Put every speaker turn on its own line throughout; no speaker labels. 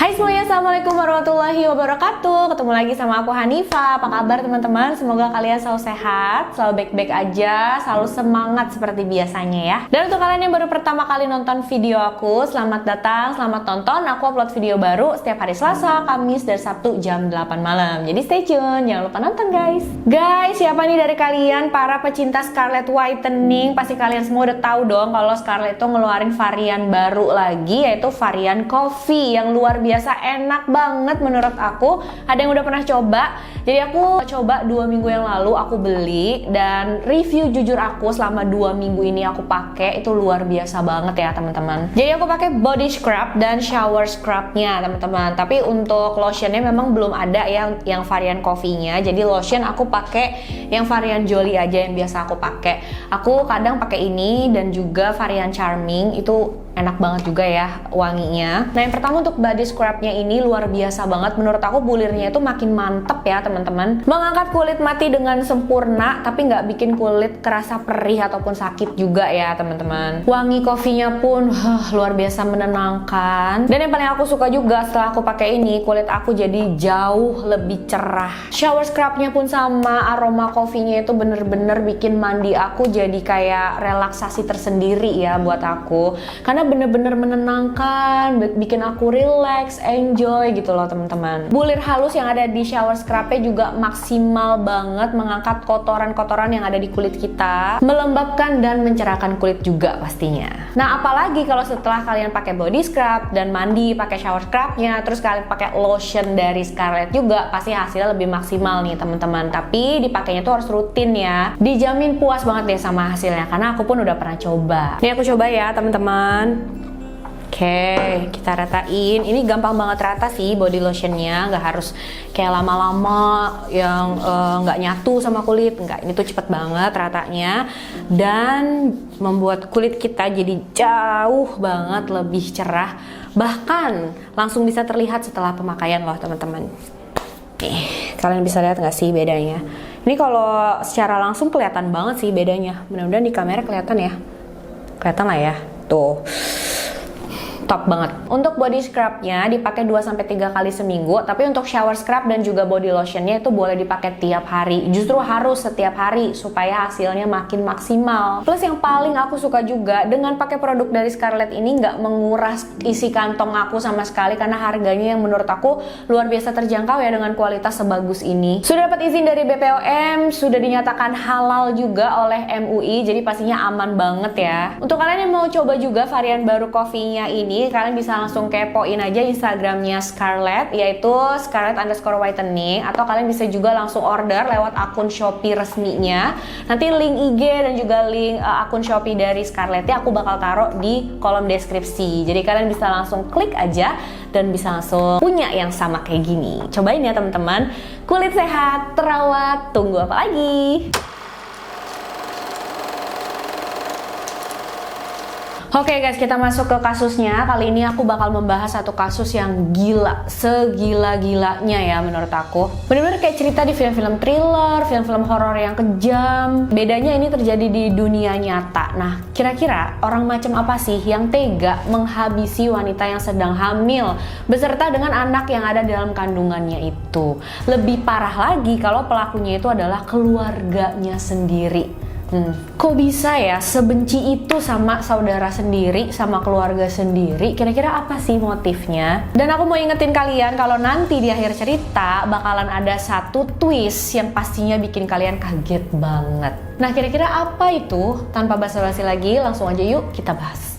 Hai semuanya, Assalamualaikum warahmatullahi wabarakatuh. Ketemu lagi sama aku Hanifa. Apa kabar teman-teman? Semoga kalian selalu sehat, selalu baik-baik aja, selalu semangat seperti biasanya ya. Dan untuk kalian yang baru pertama kali nonton video aku, selamat datang, selamat tonton. Aku upload video baru setiap hari Selasa, Kamis, dan Sabtu jam 8 malam. Jadi stay tune, jangan lupa nonton guys. Guys, siapa nih dari kalian para pecinta Scarlett Whitening? Pasti kalian semua udah tahu dong kalau Scarlett tuh ngeluarin varian baru lagi, yaitu varian coffee yang luar biasa enak banget menurut aku. Ada yang udah pernah coba? Jadi aku coba 2 minggu yang lalu, aku beli, dan review jujur aku selama 2 minggu ini aku pakai itu luar biasa banget ya teman-teman. Jadi aku pakai body scrub dan shower scrubnya teman-teman. Tapi untuk lotionnya memang belum ada yang varian coffee-nya. Jadi lotion aku pakai yang varian Jolie aja yang biasa aku pakai. Aku kadang pakai ini dan juga varian Charming, itu enak banget juga ya wanginya. Nah yang pertama untuk body scrubnya ini luar biasa banget. Menurut aku bulirnya itu makin mantep ya teman-teman. Mengangkat kulit mati dengan sempurna, tapi nggak bikin kulit kerasa perih ataupun sakit juga ya teman-teman. Wangi kopinya pun luar biasa menenangkan. Dan yang paling aku suka juga setelah aku pakai ini, kulit aku jadi jauh lebih cerah. Shower scrubnya pun sama, aroma kopinya itu bener-bener bikin mandi aku jadi kayak relaksasi tersendiri ya buat aku. Karena bener-bener menenangkan, bikin aku relax, enjoy gitu loh teman-teman. Bulir halus yang ada di shower scrubnya juga maksimal banget mengangkat kotoran-kotoran yang ada di kulit kita, melembabkan dan mencerahkan kulit juga pastinya. Nah apalagi kalau setelah kalian pakai body scrub dan mandi pakai shower scrubnya, terus kalian pakai lotion dari Scarlett juga, pasti hasilnya lebih maksimal nih teman-teman. Tapi dipakainya tuh harus rutin ya, dijamin puas banget deh sama hasilnya, karena aku pun udah pernah coba. Ini aku coba ya teman-teman. Oke, kita ratain. Ini gampang banget rata sih body lotionnya, nggak harus kayak lama-lama yang nggak nyatu sama kulit. Nggak, ini tuh cepet banget ratanya dan membuat kulit kita jadi jauh banget lebih cerah. Bahkan langsung bisa terlihat setelah pemakaian loh teman-teman. Nih, kalian bisa lihat nggak sih bedanya? Ini kalau secara langsung kelihatan banget sih bedanya. Mudah-mudahan di kamera kelihatan ya. Kelihatan lah ya, tuh. Top banget. Untuk body scrubnya dipakai 2-3 kali seminggu, tapi untuk shower scrub dan juga body lotionnya itu boleh dipakai tiap hari. Justru harus setiap hari supaya hasilnya makin maksimal. Plus yang paling aku suka juga dengan pakai produk dari Scarlett ini nggak menguras isi kantong aku sama sekali, karena harganya yang menurut aku luar biasa terjangkau ya dengan kualitas sebagus ini. Sudah dapat izin dari BPOM, sudah dinyatakan halal juga oleh MUI, jadi pastinya aman banget ya. Untuk kalian yang mau coba juga varian baru coffee-nya ini, kalian bisa langsung kepoin aja Instagramnya Scarlett, yaitu Scarlett_Whitening, atau kalian bisa juga langsung order lewat akun Shopee resminya. Nanti link IG dan juga link akun Shopee dari Scarlett aku bakal taruh di kolom deskripsi. Jadi kalian bisa langsung klik aja dan bisa langsung punya yang sama kayak gini. Cobain ya teman-teman. Kulit sehat, terawat, tunggu apa lagi? Oke guys, kita masuk ke kasusnya. Kali ini aku bakal membahas satu kasus yang gila, segila-gilanya ya menurut aku. Bener-bener kayak cerita di film-film thriller, film-film horor yang kejam. Bedanya ini terjadi di dunia nyata. Nah, kira-kira orang macam apa sih yang tega menghabisi wanita yang sedang hamil beserta dengan anak yang ada dalam kandungannya itu? Lebih parah lagi kalau pelakunya itu adalah keluarganya sendiri. Kok bisa ya sebenci itu sama saudara sendiri, sama keluarga sendiri? Kira-kira apa sih motifnya? Dan aku mau ingetin kalian kalau nanti di akhir cerita bakalan ada satu twist yang pastinya bikin kalian kaget banget. Nah kira-kira apa itu? Tanpa basa-basi lagi, langsung aja yuk kita bahas.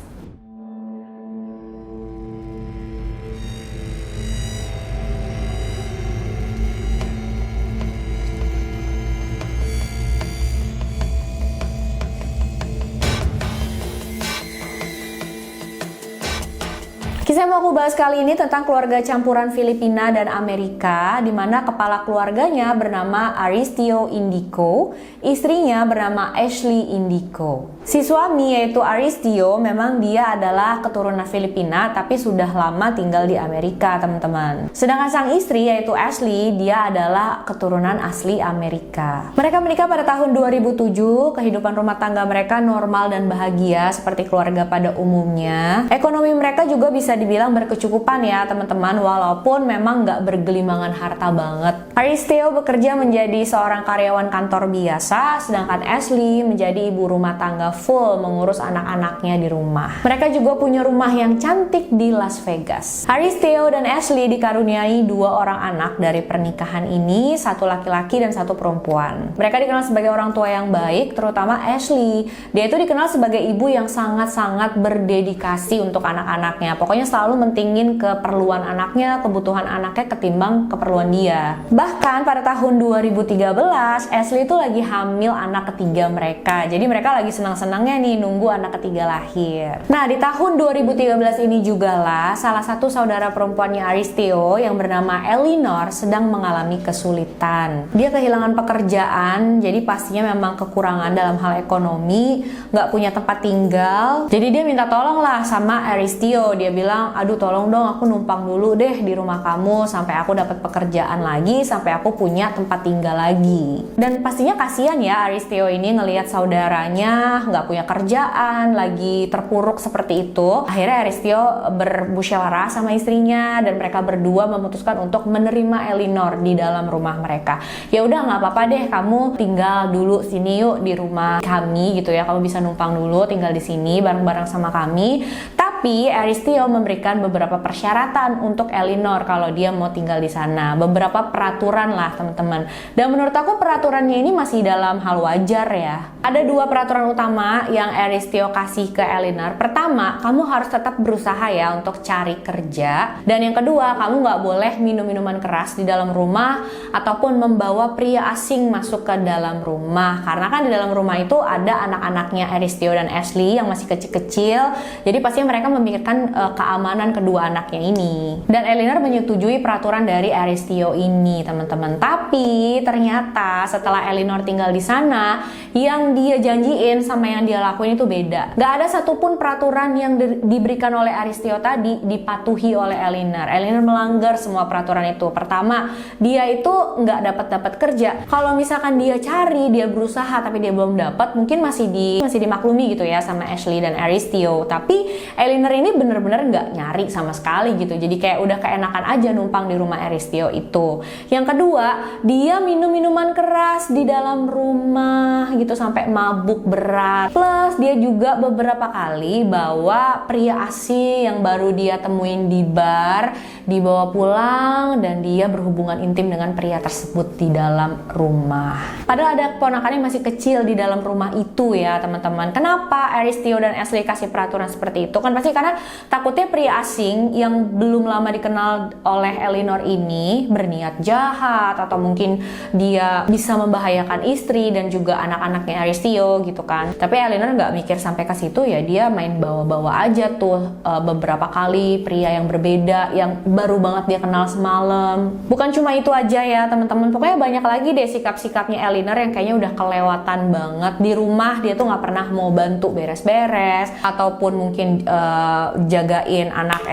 Kisah yang mau aku bahas kali ini tentang keluarga campuran Filipina dan Amerika, di mana kepala keluarganya bernama Aristio Indico, istrinya bernama Ashley Indico. Si suami yaitu Aristio memang dia adalah keturunan Filipina tapi sudah lama tinggal di Amerika, teman-teman. Sedangkan sang istri yaitu Ashley, dia adalah keturunan asli Amerika. Mereka menikah pada tahun 2007, kehidupan rumah tangga mereka normal dan bahagia seperti keluarga pada umumnya. Ekonomi mereka juga bisa dibilang berkecukupan ya teman-teman, walaupun memang nggak bergelimangan harta banget. Aristio bekerja menjadi seorang karyawan kantor biasa, sedangkan Ashley menjadi ibu rumah tangga full mengurus anak-anaknya di rumah. Mereka juga punya rumah yang cantik di Las Vegas. Aristio dan Ashley dikaruniai 2 orang anak dari pernikahan ini, 1 laki-laki dan 1 perempuan. Mereka dikenal sebagai orang tua yang baik, terutama Ashley. Dia itu dikenal sebagai ibu yang sangat-sangat berdedikasi untuk anak-anaknya. Pokoknya selalu mentingin keperluan anaknya, kebutuhan anaknya ketimbang keperluan dia. Bahkan pada tahun 2013, Ashley itu lagi hamil anak ketiga mereka. Jadi mereka lagi senang-senangnya nih nunggu anak ketiga lahir. Nah, di tahun 2013 ini juga lah salah satu saudara perempuannya Aristio yang bernama Eleanor sedang mengalami kesulitan. Dia kehilangan pekerjaan, jadi pastinya memang kekurangan dalam hal ekonomi, nggak punya tempat tinggal. Jadi dia minta tolong lah sama Aristio. Dia bilang, aduh tolong dong aku numpang dulu deh di rumah kamu sampai aku dapat pekerjaan lagi, sampai aku punya tempat tinggal lagi. Dan pastinya kasihan ya Aristio ini ngelihat saudaranya nggak punya kerjaan, lagi terpuruk seperti itu. Akhirnya Aristio bermusyawarah sama istrinya dan mereka berdua memutuskan untuk menerima Eleanor di dalam rumah mereka. Ya udah nggak apa-apa deh, kamu tinggal dulu sini yuk di rumah kami gitu ya. Kamu bisa numpang dulu tinggal di sini bareng-bareng sama kami. Tapi Aristio memberikan beberapa persyaratan untuk Eleanor kalau dia mau tinggal di sana. Beberapa peraturan lah teman-teman. Dan menurut aku peraturannya ini masih dalam hal wajar ya. Ada 2 peraturan utama yang Aristio kasih ke Eleanor. Pertama, kamu harus tetap berusaha ya untuk cari kerja. Dan yang kedua, kamu nggak boleh minum minuman keras di dalam rumah ataupun membawa pria asing masuk ke dalam rumah. Karena kan di dalam rumah itu ada anak-anaknya Aristio dan Ashley yang masih kecil-kecil. Jadi pastinya mereka memikirkan keamanan kedua anaknya ini. Dan Eleanor menyetujui peraturan dari Aristio ini, teman-teman. Tapi ternyata setelah Eleanor tinggal di sana, yang dia janjiin sama yang dia lakuin itu beda. Gak ada satupun peraturan yang diberikan oleh Aristio tadi dipatuhi oleh Eleanor. Eleanor melanggar semua peraturan itu. Pertama, dia itu nggak dapat kerja. Kalau misalkan dia cari, dia berusaha tapi dia belum dapat, mungkin masih dimaklumi gitu ya sama Ashley dan Aristio. Tapi Eleanor ini bener-bener nggak nyari sama sekali gitu. Jadi kayak udah keenakan aja numpang di rumah Aristio itu. Yang kedua, dia minum minuman keras di dalam rumah gitu sampai mabuk berat. Plus dia juga beberapa kali bawa pria asing yang baru dia temuin di bar, dibawa pulang dan dia berhubungan intim dengan pria tersebut di dalam rumah. Padahal ada keponakannya masih kecil di dalam rumah itu ya teman-teman. Kenapa Aristio dan Ashley kasih peraturan seperti itu? Kan pasti karena takutnya pria asing yang belum lama dikenal oleh Eleanor ini berniat jahat atau mungkin dia bisa membahayakan istri dan juga anak-anaknya Aristio gitu kan. Tapi Eleanor nggak mikir sampai ke situ ya, dia main bawa-bawa aja tuh beberapa kali pria yang berbeda yang baru banget dia kenal semalam. Bukan cuma itu aja ya teman-teman, pokoknya banyak lagi deh sikap-sikapnya Eleanor yang kayaknya udah kelewatan banget. Di rumah dia tuh nggak pernah mau bantu beres-beres ataupun mungkin jagain anak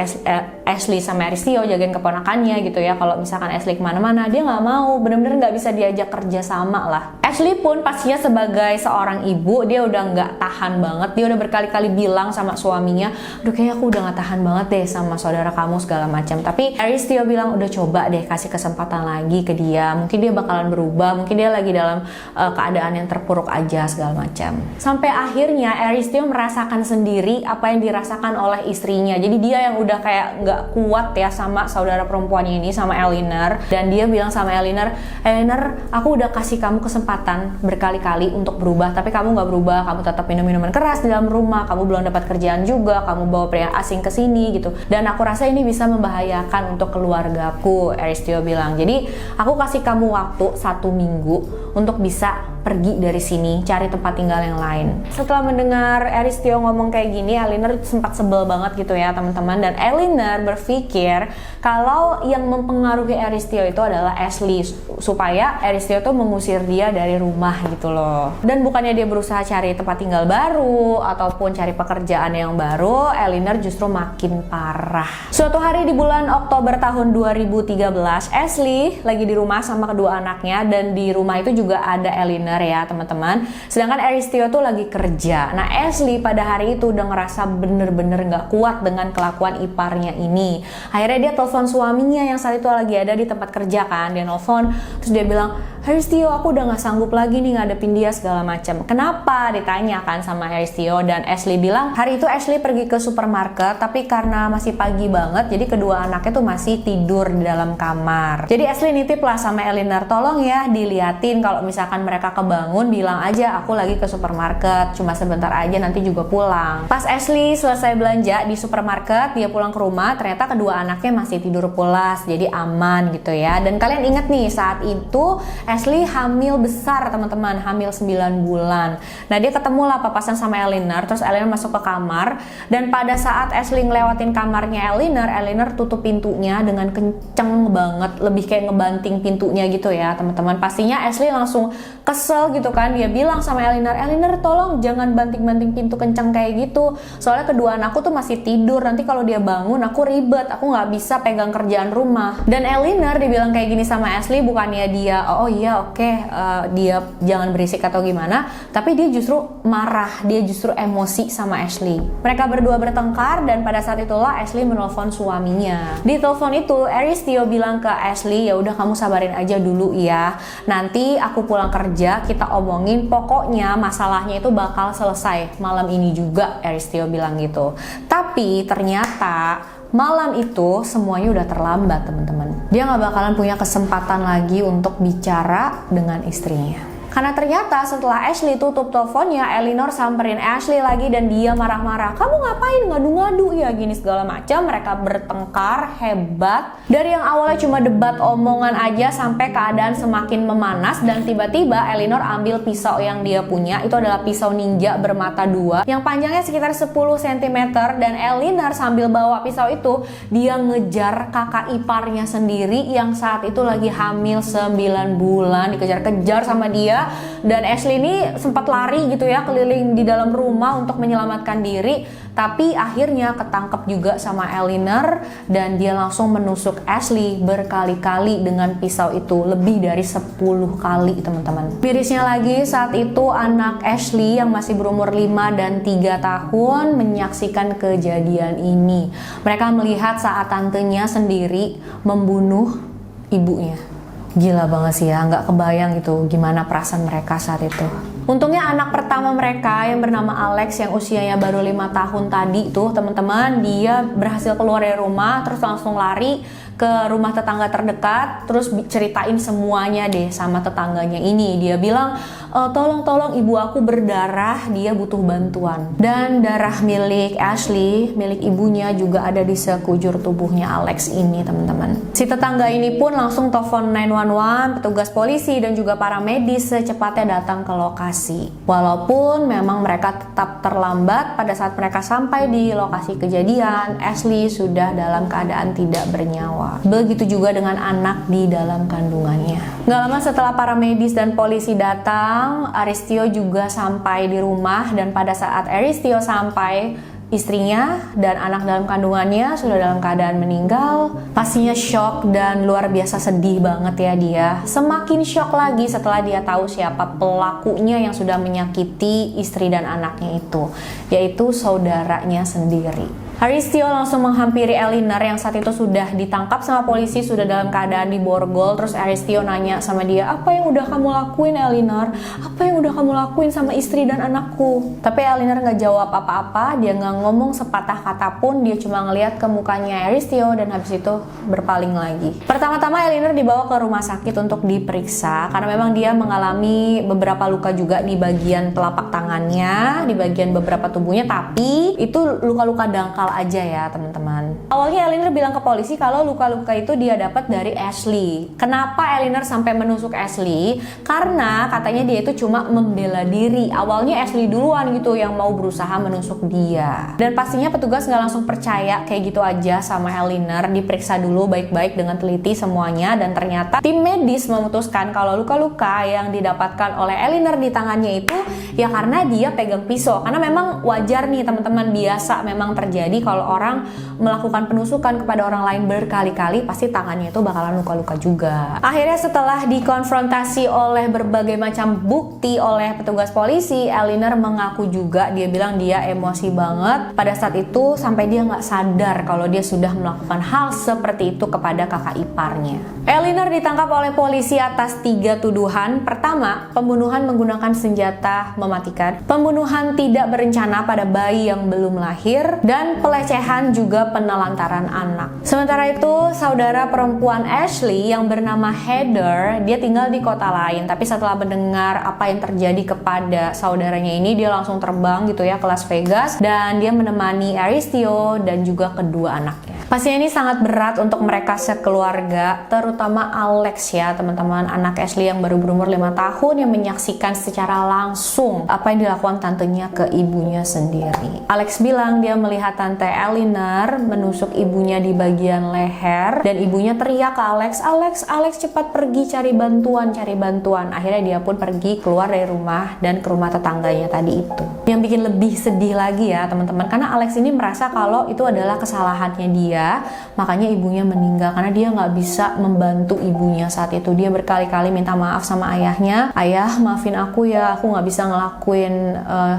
Ashley sama Aristio, jagain keponakannya gitu ya. Kalau misalkan Ashley kemana-mana dia nggak mau, bener-bener nggak bisa diajak kerja sama lah. Ashley pun pastinya sebagai seorang ibu dia udah nggak tahan banget. Dia udah berkali-kali bilang sama suaminya, aduh kayaknya aku udah nggak tahan banget deh sama saudara kamu segala macam. Tapi Aristio bilang udah coba deh kasih kesempatan lagi ke dia, mungkin dia bakalan berubah, mungkin dia lagi dalam keadaan yang terpuruk aja segala macam. Sampai akhirnya Aristio merasakan sendiri apa yang dirasakan oleh istrinya. Jadi dia yang udah kayak nggak kuat ya sama saudara perempuannya ini, sama Eleanor. Dan dia bilang sama Eleanor, aku udah kasih kamu kesempatan berkali-kali untuk berubah, tapi kamu nggak berubah. Kamu tetap minum minuman keras di dalam rumah, kamu belum dapat kerjaan juga, kamu bawa pria asing ke sini gitu. Dan aku rasa ini bisa membahayakan untuk keluargaku, Aristio bilang. Jadi aku kasih kamu waktu 1 minggu untuk bisa pergi dari sini, cari tempat tinggal yang lain. Setelah mendengar Aristio ngomong kayak gini, Eleanor sempat sebel banget gitu ya teman-teman. Dan Eleanor berpikir kalau yang mempengaruhi Aristio itu adalah Ashley, supaya Aristio tuh mengusir dia dari rumah gitu loh. Dan bukannya dia berusaha cari tempat tinggal baru ataupun cari pekerjaan yang baru, Elinor justru makin parah. Suatu hari di bulan Oktober tahun 2013, Ashley lagi di rumah sama kedua anaknya, dan di rumah itu juga ada Elinor ya teman-teman. Sedangkan Aristio tuh lagi kerja. Nah, Ashley pada hari itu udah ngerasa bener-bener gak kuat dengan kelakuan iparnya ini. Akhirnya dia telepon suaminya yang saat itu lagi ada di tempat kerja kan. Dia nelfon, terus dia bilang, Aristio, aku udah gak sanggup lagi nih ngadepin dia segala macam. Kenapa? Ditanya kan sama Aristio, dan Ashley bilang hari itu Ashley pergi ke supermarket, tapi karena masih pagi banget, jadi kedua anaknya tuh masih tidur di dalam kamar. Jadi Ashley nitip lah sama Elinor, tolong ya diliatin kalau misalkan mereka kebangun, bilang aja aku lagi ke supermarket, cuma sebentar aja nanti juga pulang. Pas Ashley selesai belanja di supermarket, dia pulang ke rumah, ternyata kedua anaknya masih tidur pulas, jadi aman gitu ya. Dan kalian ingat nih, saat itu Ashley hamil besar teman-teman, hamil 9 bulan. Nah, dia ketemu lah papasan sama Elinor, terus Elinor masuk ke kamar, dan pada saat Ashley ngelewatin kamarnya Elinor tutup pintunya dengan kenceng banget, lebih kayak ngebanting pintunya gitu ya teman-teman. Pastinya Ashley langsung kesel gitu kan, dia bilang sama Elinor, tolong jangan banting-banting pintu kenceng kayak gitu, soalnya kedua anakku tuh masih tidur, nanti kalau dia bangun aku ribet, aku nggak bisa pegang kerjaan rumah. Dan Elinor dibilang kayak gini sama Ashley, bukannya dia dia jangan berisik atau gimana, tapi dia justru marah, dia justru emosi sama Ashley. Mereka berdua bertengkar, dan pada saat itulah Ashley menelpon suaminya. Di telepon itu Aristio bilang ke Ashley, ya udah kamu sabarin aja dulu ya, nanti aku pulang kerja kita omongin, pokoknya masalahnya itu bakal selesai malam ini juga, Aristio bilang gitu. Tapi ternyata malam itu semuanya udah terlambat teman-teman. Dia gak bakalan punya kesempatan lagi untuk bicara dengan istrinya. Karena ternyata setelah Ashley tutup teleponnya, Elinor samperin Ashley lagi dan dia marah-marah. Kamu ngapain ngadu-ngadu ya gini segala macam. Mereka bertengkar hebat. Dari yang awalnya cuma debat omongan aja sampai keadaan semakin memanas, dan tiba-tiba Elinor ambil pisau yang dia punya. Itu adalah pisau ninja bermata dua yang panjangnya sekitar 10 cm, dan Elinor sambil bawa pisau itu dia ngejar kakak iparnya sendiri yang saat itu lagi hamil 9 bulan, dikejar-kejar sama dia. Dan Ashley ini sempat lari gitu ya keliling di dalam rumah untuk menyelamatkan diri, tapi akhirnya ketangkep juga sama Elinor, dan dia langsung menusuk Ashley berkali-kali dengan pisau itu, lebih dari 10 kali teman-teman. Mirisnya lagi, saat itu anak Ashley yang masih berumur 5 dan 3 tahun menyaksikan kejadian ini. Mereka melihat saat tantenya sendiri membunuh ibunya. Gila banget sih ya, nggak kebayang gitu gimana perasaan mereka saat itu. Untungnya anak pertama mereka yang bernama Alex yang usianya baru 5 tahun tadi tuh teman-teman, dia berhasil keluar dari rumah terus langsung lari ke rumah tetangga terdekat, terus ceritain semuanya deh sama tetangganya ini. Dia bilang, tolong ibu aku berdarah, dia butuh bantuan. Dan darah milik Ashley, milik ibunya juga ada di sekujur tubuhnya Alex ini teman-teman. Si tetangga ini pun langsung telepon 911, petugas polisi dan juga para medis secepatnya datang ke lokasi. Walaupun memang mereka tetap terlambat, pada saat mereka sampai di lokasi kejadian, Ashley sudah dalam keadaan tidak bernyawa. Begitu juga dengan anak di dalam kandungannya. Gak lama setelah para medis dan polisi datang, Aristio juga sampai di rumah, dan pada saat Aristio sampai, istrinya dan anak dalam kandungannya sudah dalam keadaan meninggal. Pastinya shock dan luar biasa sedih banget ya dia. Semakin shock lagi setelah dia tahu siapa pelakunya yang sudah menyakiti istri dan anaknya itu, yaitu saudaranya sendiri. Aristio langsung menghampiri Elinor yang saat itu sudah ditangkap sama polisi, sudah dalam keadaan diborgol. Terus Aristio nanya sama dia, apa yang udah kamu lakuin Elinor? Apa yang udah kamu lakuin sama istri dan anakku? Tapi Elinor nggak jawab apa-apa, dia nggak ngomong sepatah kata pun, dia cuma ngeliat ke mukanya Aristio dan habis itu berpaling lagi. Pertama-tama Elinor dibawa ke rumah sakit untuk diperiksa karena memang dia mengalami beberapa luka juga di bagian telapak tangannya, di bagian beberapa tubuhnya, tapi itu luka-luka dangkal aja ya teman-teman. Awalnya Elinor bilang ke polisi kalau luka-luka itu dia dapat dari Ashley. Kenapa Elinor sampai menusuk Ashley? Karena katanya dia itu cuma membela diri. Awalnya Ashley duluan gitu yang mau berusaha menusuk dia. Dan pastinya petugas nggak langsung percaya kayak gitu aja sama Elinor. Diperiksa dulu baik-baik dengan teliti semuanya, dan ternyata tim medis memutuskan kalau luka-luka yang didapatkan oleh Elinor di tangannya itu ya karena dia pegang pisau. Karena memang wajar nih teman-teman, biasa memang terjadi kalau orang melakukan penusukan kepada orang lain berkali-kali pasti tangannya itu bakalan luka-luka juga. Akhirnya setelah dikonfrontasi oleh berbagai macam bukti oleh petugas polisi, Elinor mengaku juga, dia bilang dia emosi banget pada saat itu sampai dia nggak sadar kalau dia sudah melakukan hal seperti itu kepada kakak iparnya. Elinor ditangkap oleh polisi atas 3 tuduhan. Pertama, pembunuhan menggunakan senjata mematikan, pembunuhan tidak berencana pada bayi yang belum lahir, dan pelecehan juga penelantaran anak. Sementara itu, saudara perempuan Ashley yang bernama Heather, dia tinggal di kota lain, tapi setelah mendengar apa yang terjadi kepada saudaranya ini, dia langsung terbang gitu ya ke Las Vegas, dan dia menemani Aristeo dan juga kedua anaknya. Pastinya ini sangat berat untuk mereka sekeluarga, terutama Alex ya teman-teman, anak Ashley yang baru berumur 5 tahun yang menyaksikan secara langsung apa yang dilakukan tantenya ke ibunya sendiri. Alex bilang dia melihat tante Elinor menusuk ibunya di bagian leher, dan ibunya teriak ke Alex cepat pergi cari bantuan. Akhirnya dia pun pergi keluar dari rumah dan ke rumah tetangganya tadi itu. Yang bikin lebih sedih lagi ya teman-teman, karena Alex ini merasa kalau itu adalah kesalahannya dia, makanya ibunya meninggal karena dia nggak bisa membantu ibunya saat itu. Dia berkali-kali minta maaf sama ayahnya, ayah maafin aku ya, aku nggak bisa ngelakuin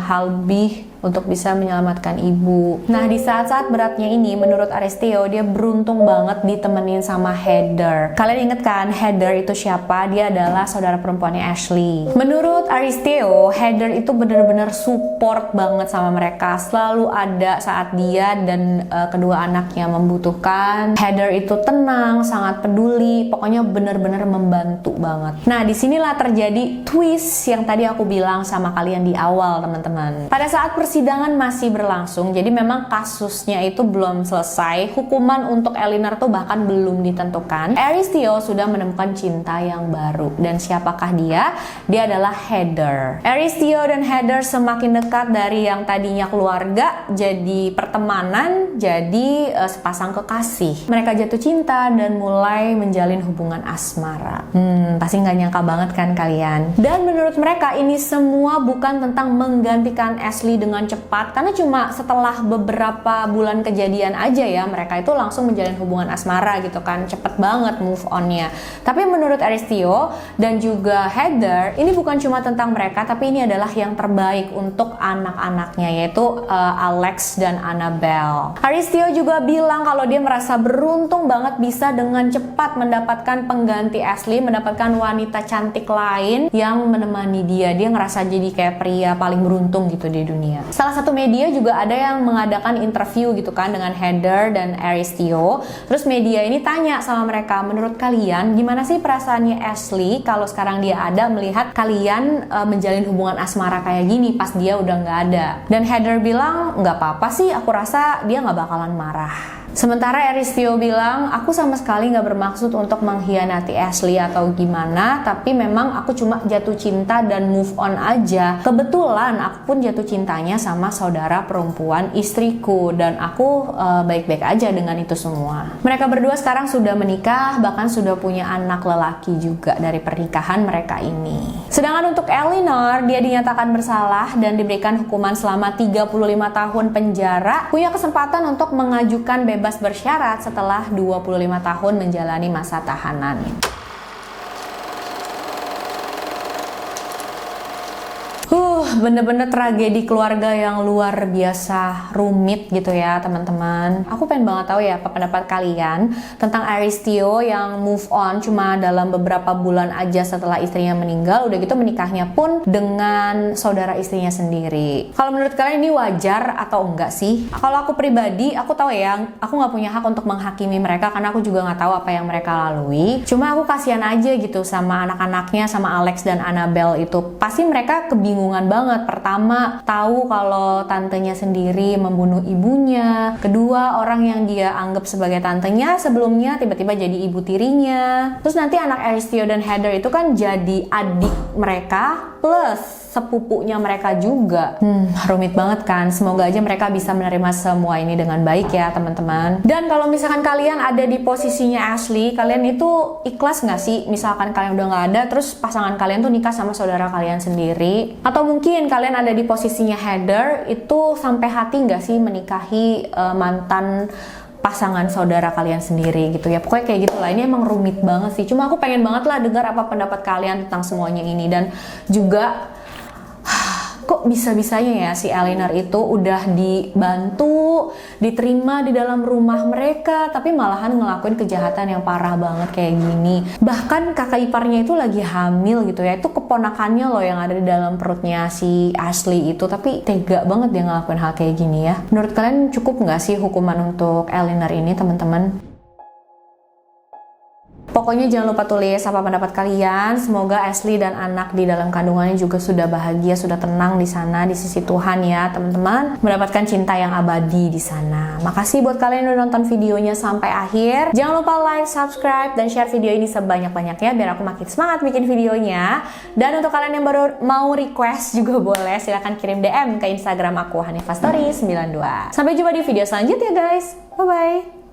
hal lebih untuk bisa menyelamatkan ibu. Nah, di saat-saat beratnya ini, menurut Aristeo, dia beruntung banget ditemenin sama Heather. Kalian inget kan Heather itu siapa? Dia adalah saudara perempuannya Ashley. Menurut Aristeo, Heather itu benar-benar support banget sama mereka. Selalu ada saat dia dan kedua anaknya membutuhkan. Heather itu tenang, sangat peduli, pokoknya benar-benar membantu banget. Nah, disinilah terjadi twist yang tadi aku bilang sama kalian di awal, teman-teman. Pada saat persidangan masih berlangsung, jadi memang kasusnya itu belum selesai. Hukuman untuk Elinor tuh bahkan belum ditentukan. Aristeo sudah menemukan cinta yang baru. Dan siapakah dia? Dia adalah Heather. Aristeo dan Heather semakin dekat dari yang tadinya keluarga jadi pertemanan, jadi sepasang kekasih. Mereka jatuh cinta dan mulai menjalin hubungan asmara. Pasti nggak nyangka banget kan kalian? Dan menurut mereka ini semua bukan tentang menggantikan Ashley dengan cepat, karena cuma setelah beberapa bulan kejadian aja ya mereka itu langsung menjalin hubungan asmara gitu kan, cepet banget move on-nya. Tapi menurut Aristeo dan juga Heather, ini bukan cuma tentang mereka, tapi ini adalah yang terbaik untuk anak-anaknya, yaitu Alex dan Annabelle. Aristeo juga bilang kalau dia merasa beruntung banget bisa dengan cepat mendapatkan pengganti Ashley, mendapatkan wanita cantik lain yang menemani dia. Dia ngerasa jadi kayak pria paling beruntung gitu di dunia. Salah satu media juga ada yang mengadakan interview gitu kan dengan Heather dan Aristeo. Terus media ini tanya sama mereka, menurut kalian gimana sih perasaannya Ashley kalau sekarang dia ada melihat kalian menjalin hubungan asmara kayak gini pas dia udah nggak ada? Dan Heather bilang, nggak apa-apa sih, aku rasa dia nggak bakalan marah. Sementara Aristeo bilang, aku sama sekali nggak bermaksud untuk mengkhianati Ashley atau gimana, tapi memang aku cuma jatuh cinta dan move on aja. Kebetulan aku pun jatuh cintanya sama saudara perempuan istriku, dan aku baik-baik aja dengan itu semua. Mereka berdua sekarang sudah menikah, bahkan sudah punya anak lelaki juga dari pernikahan mereka ini. Sedangkan untuk Elinor, dia dinyatakan bersalah dan diberikan hukuman selama 35 tahun penjara, punya kesempatan untuk mengajukan bebas bersyarat setelah 25 tahun menjalani masa tahanan. Bener-bener tragedi keluarga yang luar biasa rumit gitu ya teman-teman. Aku pengen banget tahu ya apa pendapat kalian tentang Aristeo yang move on cuma dalam beberapa bulan aja setelah istrinya meninggal, udah gitu menikahnya pun dengan saudara istrinya sendiri. Kalau menurut kalian ini wajar atau enggak sih? Kalau aku pribadi, aku tahu ya, aku nggak punya hak untuk menghakimi mereka karena aku juga nggak tahu apa yang mereka lalui. Cuma aku kasihan aja gitu sama anak-anaknya, sama Alex dan Annabelle itu. Pasti mereka kebingungan banget banget. Pertama, tahu kalau tantenya sendiri membunuh ibunya. Kedua, orang yang dia anggap sebagai tantenya sebelumnya tiba-tiba jadi ibu tirinya. Terus nanti anak Aristeo dan Heather itu kan jadi adik mereka plus sepupunya mereka juga. Rumit banget kan. Semoga aja mereka bisa menerima semua ini dengan baik ya teman-teman. Dan kalau misalkan kalian ada di posisinya Ashley, kalian itu ikhlas nggak sih? Misalkan kalian udah nggak ada, terus pasangan kalian tuh nikah sama saudara kalian sendiri. Atau mungkin kalian ada di posisinya Heather, itu sampai hati nggak sih menikahi mantan pasangan saudara kalian sendiri gitu ya. Pokoknya kayak gitulah. Ini emang rumit banget sih. Cuma aku pengen banget lah dengar apa pendapat kalian tentang semuanya ini. Dan juga kok bisa-bisanya ya si Eleanor itu udah dibantu, diterima di dalam rumah mereka, tapi malahan ngelakuin kejahatan yang parah banget kayak gini. Bahkan kakak iparnya itu lagi hamil gitu ya, itu keponakannya loh yang ada di dalam perutnya si Ashley itu, tapi tega banget dia ngelakuin hal kayak gini ya. Menurut kalian cukup nggak sih hukuman untuk Eleanor ini teman-teman? Pokoknya jangan lupa tulis apa pendapat kalian. Semoga Ashley dan anak di dalam kandungannya juga sudah bahagia, sudah tenang di sana di sisi Tuhan ya teman-teman, mendapatkan cinta yang abadi di sana. Makasih buat kalian yang udah nonton videonya sampai akhir. Jangan lupa like, subscribe, dan share video ini sebanyak-banyaknya biar aku makin semangat bikin videonya. Dan untuk kalian yang baru mau request juga boleh, silahkan kirim DM ke Instagram aku Hanifah Story 92. Sampai jumpa di video selanjutnya guys. Bye bye.